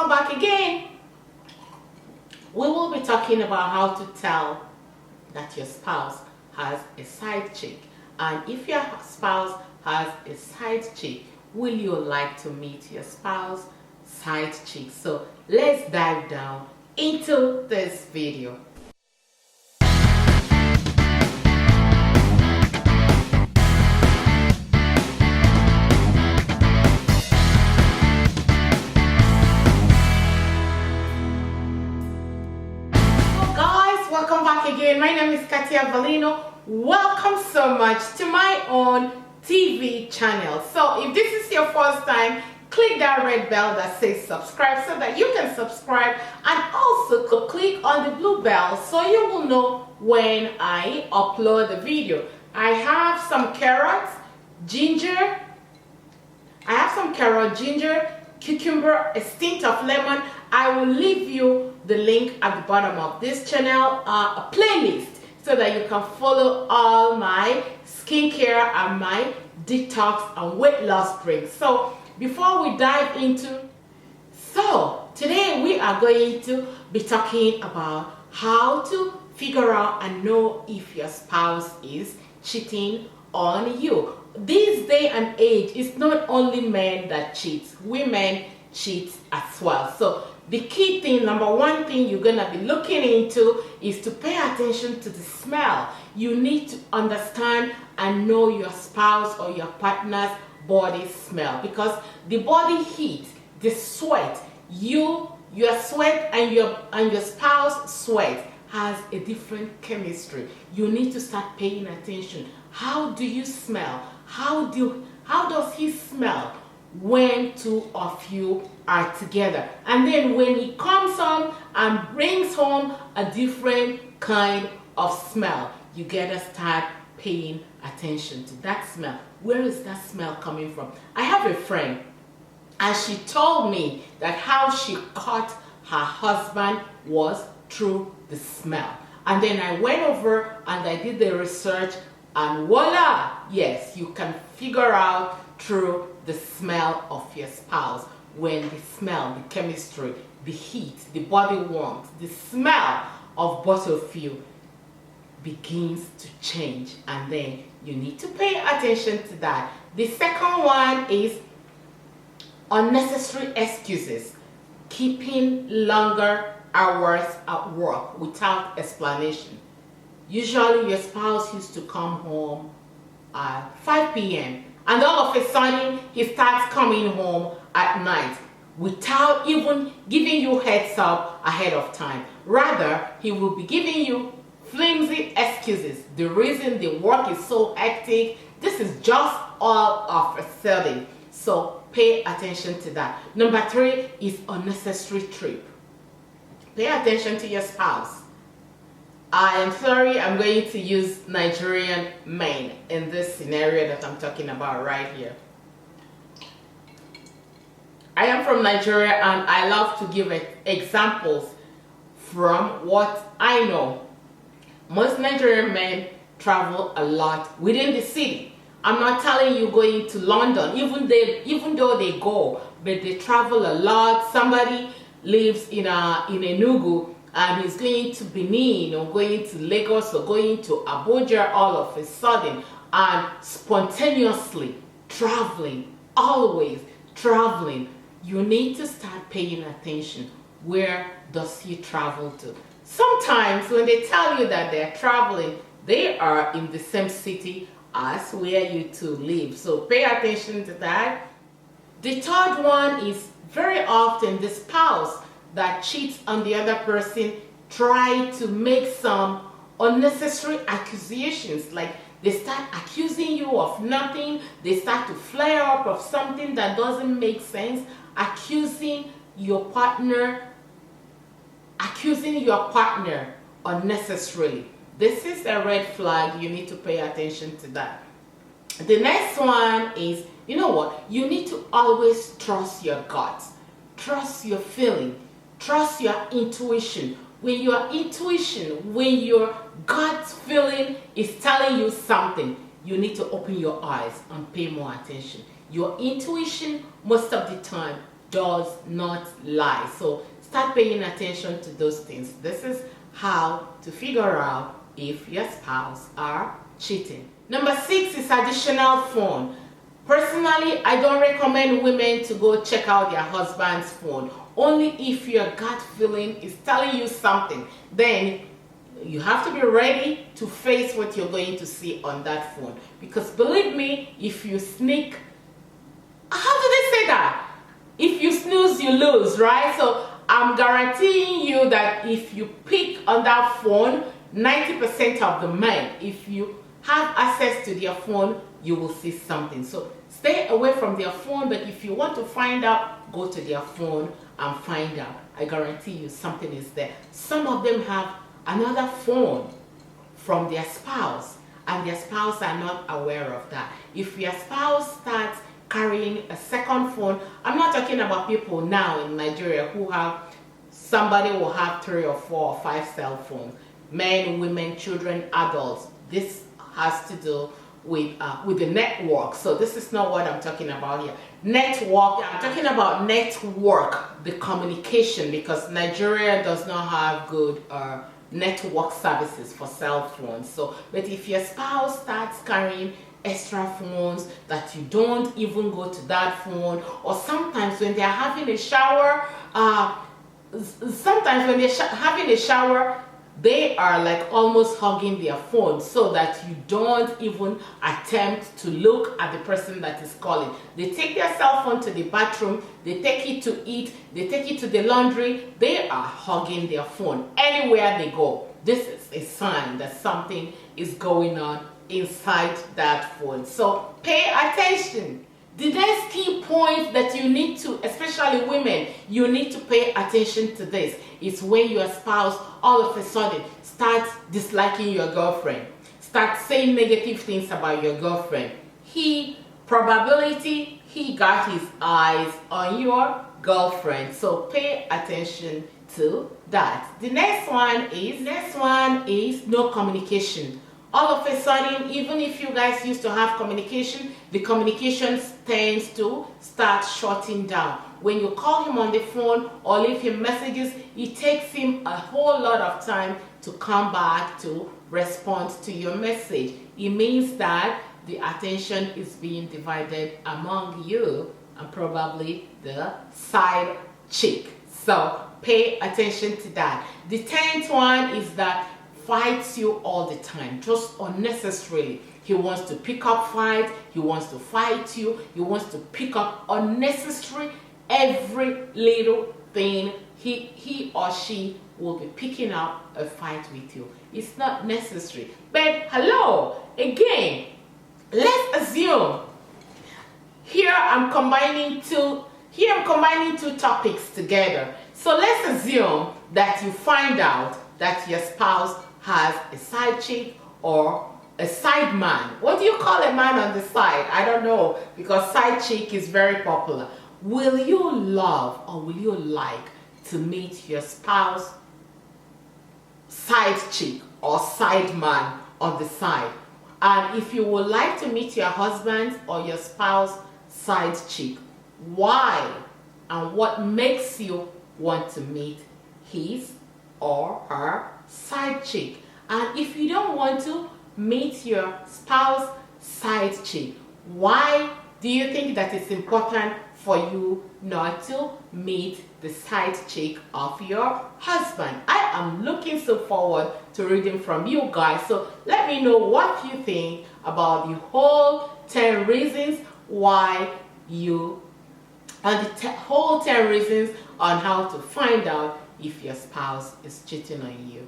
welcome back again. We will be talking about how to tell that your spouse has a side chick, and if your spouse has a side chick, will you like to meet your spouse side chick? So let's dive down into this video. Welcome back again. My name is Katia Valino. Welcome so much to my own TV channel. So if this is your first time, click that red bell that says subscribe so that you can subscribe, and also click on the blue bell so you will know when I upload the video. I have some carrots, ginger, cucumber, a stint of lemon. I will leave you the link at the bottom of this channel, a playlist, so that you can follow all my skincare and my detox and weight loss drinks. So before we dive into, today we are going to be talking about how to figure out and know if your spouse is cheating on you. This day and age, it's not only men that cheat, women cheat as well. So the key thing, number one thing you're gonna be looking into is to pay attention to the smell. You need to understand and know your spouse or your partner's body smell, because the body heat, the sweat, your sweat and your spouse sweat has a different chemistry. You need to start paying attention. How do you smell? How does he smell when two of you are together? And then when he comes home and brings home a different kind of smell, you gotta start paying attention to that smell. Where is that smell coming from? I have a friend, and she told me that how she caught her husband was through the smell. And then I went over and I did the research, and voila, yes, you can figure out through the smell of your spouse. When the smell, the chemistry, the heat, the body warmth, the smell of both of you begins to change, and then you need to pay attention to that. The second one is unnecessary excuses, keeping longer hours at work without explanation. Usually your spouse used to come home at 5 p.m. and all of a sudden he starts coming home at night without even giving you heads up ahead of time. Rather, he will be giving you flimsy excuses. The reason the work is so hectic, this is just all of a sudden. So pay attention to that. Number 3 is unnecessary trip. Pay attention to your spouse. I am sorry, I'm going to use Nigerian men in this scenario that I'm talking about right here. I am from Nigeria, and I love to give examples from what I know. Most Nigerian men travel a lot within the city. I'm not telling you going to London, even though they go, but they travel a lot. Somebody lives in Enugu and is going to Benin or going to Lagos or going to Abuja all of a sudden, and spontaneously traveling, always traveling. You need to start paying attention. Where does he travel to? Sometimes when they tell you that they're traveling, they are in the same city as where you two live. So pay attention to that. The third one is very often the spouse that cheats on the other person try to make some unnecessary accusations. Like they start accusing you of nothing. They start to flare up of something that doesn't make sense, accusing your partner unnecessarily. This is a red flag. You need to pay attention to that. The next one is, you know what? You need to always trust your gut. Trust your feeling. Trust your intuition. When your gut feeling is telling you something, you need to open your eyes and pay more attention. Your intuition most of the time does not lie. So start paying attention to those things. This is how to figure out if your spouse are cheating. Number 6 is additional phone. Personally, I don't recommend women to go check out their husband's phone. Only if your gut feeling is telling you something, then you have to be ready to face what you're going to see on that phone. Because believe me, if you sneak, how do they say that? If you snooze, you lose, right? So I'm guaranteeing you that if you pick on that phone, 90% of the men, if you have access to their phone, you will see something. So stay away from their phone, but if you want to find out, go to their phone and find out. I guarantee you something is there. Some of them have another phone from their spouse, and their spouse are not aware of that. If your spouse starts carrying a second phone, I'm not talking about people now in Nigeria who have, somebody will have 3 or 4 or 5 cell phones. Men, women, children, adults. This has to do with the network. So this is not what I'm talking about here. Network, I'm talking about network, the communication, because Nigeria does not have good network services for cell phones. So, but if your spouse starts carrying extra phones that you don't even go to that phone, or sometimes when they're having a shower, they are like almost hugging their phone so that you don't even attempt to look at the person that is calling. They take their cell phone to the bathroom, they take it to eat, they take it to the laundry, they are hugging their phone anywhere they go. This is a sign that something is going on inside that phone. So pay attention. The next key point that you need to, especially women, you need to pay attention to this is when your spouse all of a sudden starts disliking your girlfriend, starts saying negative things about your girlfriend. Probability he got his eyes on your girlfriend. So pay attention to that. The next one is no communication. All of a sudden, even if you guys used to have communication, the communication tends to start shutting down. When you call him on the phone or leave him messages, it takes him a whole lot of time to come back to respond to your message. It means that the attention is being divided among you and probably the side chick. So pay attention to that. The 10th one is that fights you all the time, just unnecessarily. He wants to pick up fight, he wants to fight you, he wants to pick up unnecessary, every little thing he or she will be picking up a fight with you. It's not necessary. But hello, again, let's assume here I'm combining two topics together. So let's assume that you find out that your spouse has a side chick or a side man. What do you call a man on the side? I don't know, because side chick is very popular. Will you love or will you like to meet your spouse side chick or side man on the side? And if you would like to meet your husband or your spouse side chick, why and what makes you want to meet his or her side chick? And if you don't want to meet your spouse side chick, why do you think that it's important for you not to meet the side chick of your husband? I am looking so forward to reading from you guys. So let me know what you think about the whole 10 reasons why you, and the whole 10 reasons on how to find out if your spouse is cheating on you.